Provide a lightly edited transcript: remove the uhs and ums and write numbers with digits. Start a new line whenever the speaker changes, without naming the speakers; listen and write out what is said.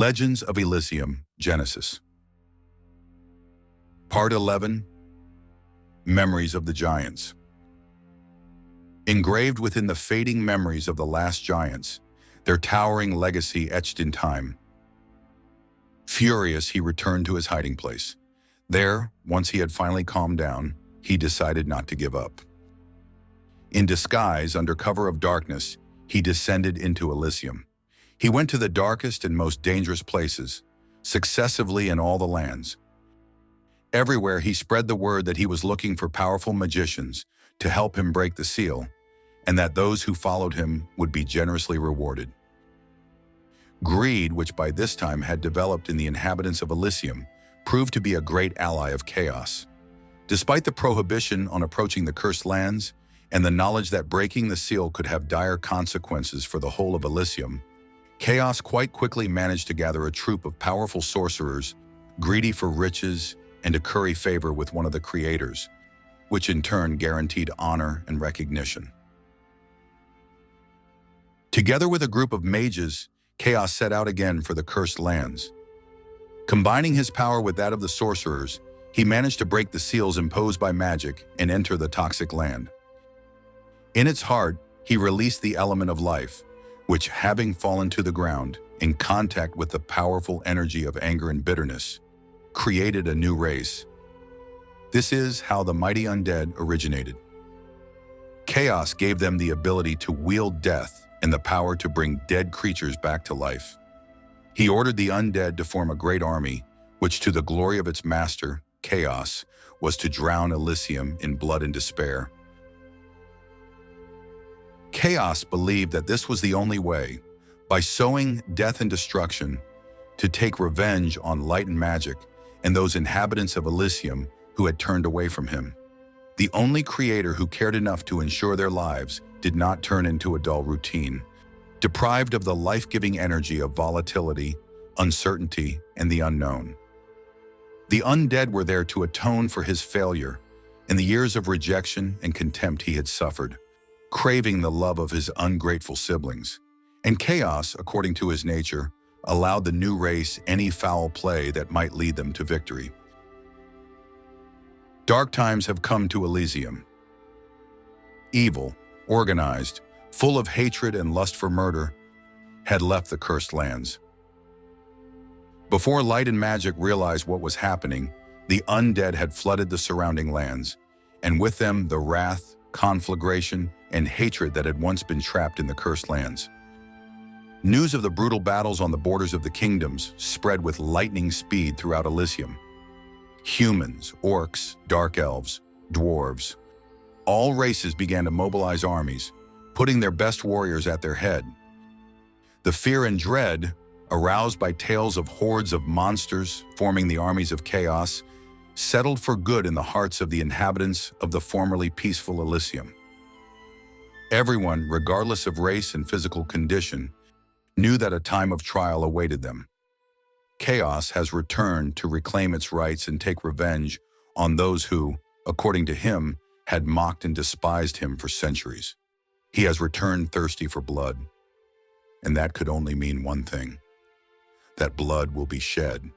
Legends of Elysium, Genesis. Part 11, Memories of the Giants. Engraved within the fading memories of the last giants, their towering legacy etched in time. Furious, he returned to his hiding place. There, once he had finally calmed down, he decided not to give up. In disguise, under cover of darkness, he descended into Elysium. He went to the darkest and most dangerous places, successively in all the lands. Everywhere he spread the word that he was looking for powerful magicians to help him break the seal, and that those who followed him would be generously rewarded. Greed, which by this time had developed in the inhabitants of Elysium, proved to be a great ally of chaos. Despite the prohibition on approaching the cursed lands, and the knowledge that breaking the seal could have dire consequences for the whole of Elysium, Chaos quite quickly managed to gather a troop of powerful sorcerers, greedy for riches and to curry favor with one of the creators, which in turn guaranteed honor and recognition. Together with a group of mages, Chaos set out again for the cursed lands. Combining his power with that of the sorcerers, he managed to break the seals imposed by magic and enter the toxic land. In its heart, he released the element of life, which, having fallen to the ground in contact with the powerful energy of anger and bitterness, created a new race. This is how the mighty undead originated. Chaos gave them the ability to wield death and the power to bring dead creatures back to life. He ordered the undead to form a great army, which to the glory of its master, Chaos, was to drown Elysium in blood and despair. Chaos believed that this was the only way, by sowing death and destruction, to take revenge on light and magic and those inhabitants of Elysium who had turned away from him. The only creator who cared enough to ensure their lives did not turn into a dull routine, deprived of the life-giving energy of volatility, uncertainty, and the unknown. The undead were there to atone for his failure and the years of rejection and contempt he had suffered, craving the love of his ungrateful siblings. And Chaos, according to his nature, allowed the new race any foul play that might lead them to victory. Dark times have come to Elysium. Evil, organized, full of hatred and lust for murder, had left the cursed lands. Before light and magic realized what was happening, the undead had flooded the surrounding lands, and with them the wrath, conflagration, and hatred that had once been trapped in the cursed lands. News of the brutal battles on the borders of the kingdoms spread with lightning speed throughout Elysium. Humans, orcs, dark elves, dwarves, all races began to mobilize armies, putting their best warriors at their head. The fear and dread, aroused by tales of hordes of monsters forming the armies of chaos, settled for good in the hearts of the inhabitants of the formerly peaceful Elysium. Everyone, regardless of race and physical condition, knew that a time of trial awaited them. Chaos has returned to reclaim its rights and take revenge on those who, according to him, had mocked and despised him for centuries. He has returned thirsty for blood, and that could only mean one thing: that blood will be shed.